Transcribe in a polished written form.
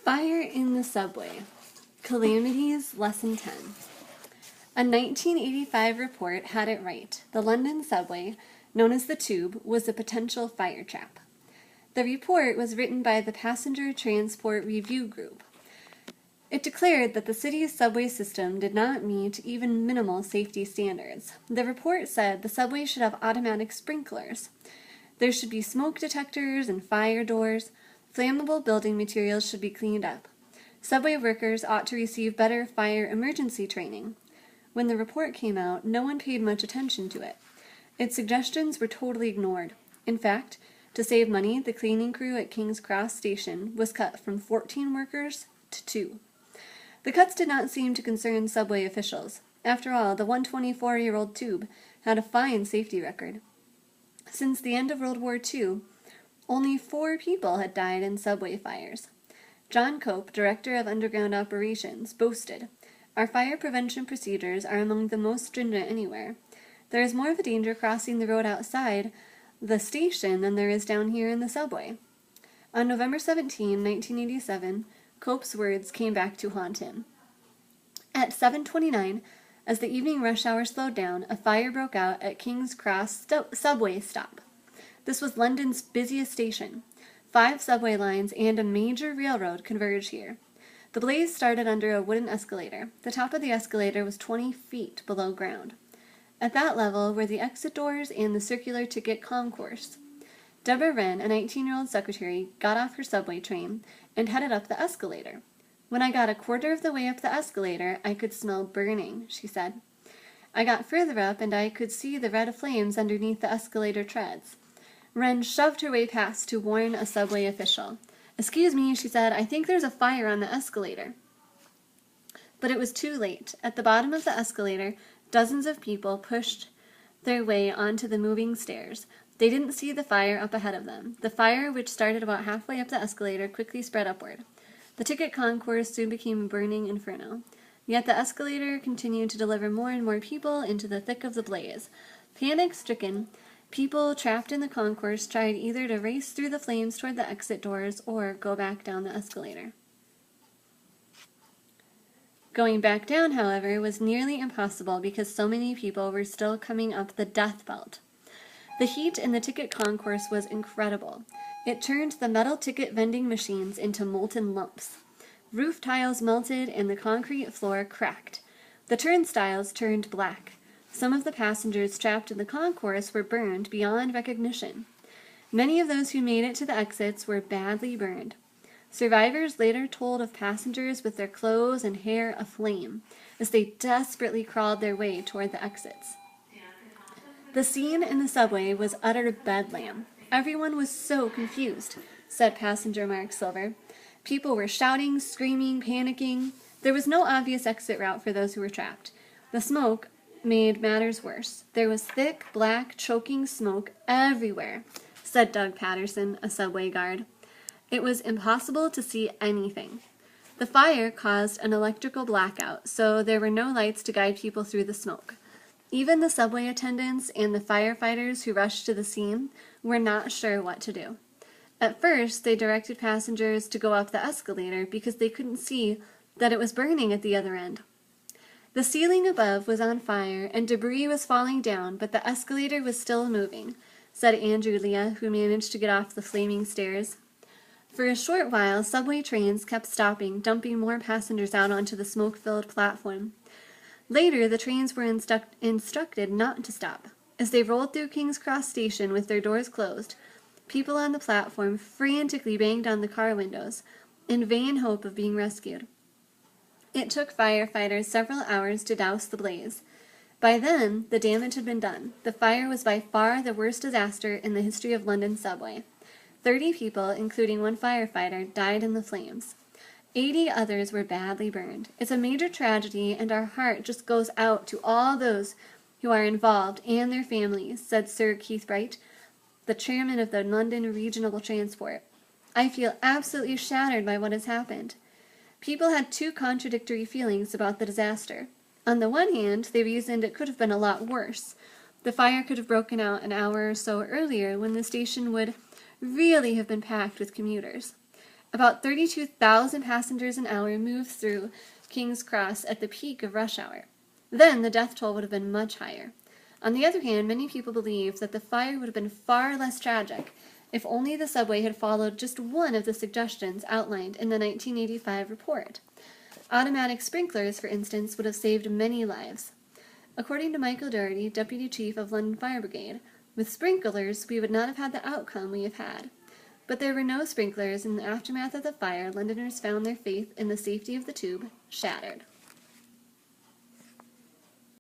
Fire in the Subway. Calamities, Lesson 10. A 1985 report had it right. The London subway, known as the Tube, was a potential fire trap. The report was written by the Passenger Transport Review Group. It declared that the city's subway system did not meet even minimal safety standards. The report said the subway should have automatic sprinklers. There should be smoke detectors and fire doors. Flammable building materials should be cleaned up. Subway workers ought to receive better fire emergency training. When the report came out, no one paid much attention to it. Its suggestions were totally ignored. In fact, to save money, the cleaning crew at King's Cross Station was cut from 14 workers to 2. The cuts did not seem to concern subway officials. After all, the 124-year-old tube had a fine safety record. Since the end of World War II, only 4 people had died in subway fires. John Cope, director of underground operations, boasted, "Our fire prevention procedures are among the most stringent anywhere. There is more of a danger crossing the road outside the station than there is down here in the subway." On November 17, 1987, Cope's words came back to haunt him. At 7:29, as the evening rush hour slowed down, a fire broke out at King's Cross subway stop. This was London's busiest station. 5 subway lines and a major railroad converge here. The blaze started under a wooden escalator. The top of the escalator was 20 feet below ground. At that level were the exit doors and the circular ticket concourse. Deborah Wren, a 19-year-old secretary, got off her subway train and headed up the escalator. "When I got a quarter of the way up the escalator, I could smell burning," she said. "I got further up and I could see the red flames underneath the escalator treads." Wren shoved her way past to warn a subway official. "Excuse me," she said, "I think there's a fire on the escalator." But it was too late. At the bottom of the escalator, dozens of people pushed their way onto the moving stairs. They didn't see the fire up ahead of them. The fire, which started about halfway up the escalator, quickly spread upward. The ticket concourse soon became a burning inferno. Yet the escalator continued to deliver more and more people into the thick of the blaze. Panic-stricken, people trapped in the concourse tried either to race through the flames toward the exit doors or go back down the escalator. Going back down, however, was nearly impossible because so many people were still coming up the death belt. The heat in the ticket concourse was incredible. It turned the metal ticket vending machines into molten lumps. Roof tiles melted and the concrete floor cracked. The turnstiles turned black. Some of the passengers trapped in the concourse were burned beyond recognition. Many of those who made it to the exits were badly burned. Survivors later told of passengers with their clothes and hair aflame as they desperately crawled their way toward the exits. The scene in the subway was utter bedlam. "Everyone was so confused," said passenger Mark Silver. "People were shouting, screaming, panicking. There was no obvious exit route for those who were trapped. The smoke made matters worse. There was thick, black, choking smoke everywhere," said Doug Patterson, a subway guard. "It was impossible to see anything. The fire caused an electrical blackout, so there were no lights to guide people through the smoke. Even the subway attendants and the firefighters who rushed to the scene were not sure what to do. At first, they directed passengers to go up the escalator because they couldn't see that it was burning at the other end. The ceiling above was on fire and debris was falling down, but the escalator was still moving," said Andrew Leah, who managed to get off the flaming stairs. For a short while, subway trains kept stopping, dumping more passengers out onto the smoke-filled platform. Later, the trains were instructed not to stop. As they rolled through King's Cross Station with their doors closed, people on the platform frantically banged on the car windows, in vain hope of being rescued. It took firefighters several hours to douse the blaze. By then, the damage had been done. The fire was by far the worst disaster in the history of London subway. 30 people, including 1 firefighter, died in the flames. 80 others were badly burned. "It's a major tragedy, and our heart just goes out to all those who are involved and their families," said Sir Keith Bright, the chairman of the London Regional Transport. "I feel absolutely shattered by what has happened." People had 2 contradictory feelings about the disaster. On the one hand, they reasoned it could have been a lot worse. The fire could have broken out an hour or so earlier when the station would really have been packed with commuters. About 32,000 passengers an hour moved through King's Cross at the peak of rush hour. Then the death toll would have been much higher. On the other hand, many people believe that the fire would have been far less tragic if only the subway had followed just one of the suggestions outlined in the 1985 report. Automatic sprinklers, for instance, would have saved many lives. According to Michael Doherty, Deputy Chief of London Fire Brigade, with sprinklers, we would not have had the outcome we have had. But there were no sprinklers. In the aftermath of the fire, Londoners found their faith in the safety of the tube shattered.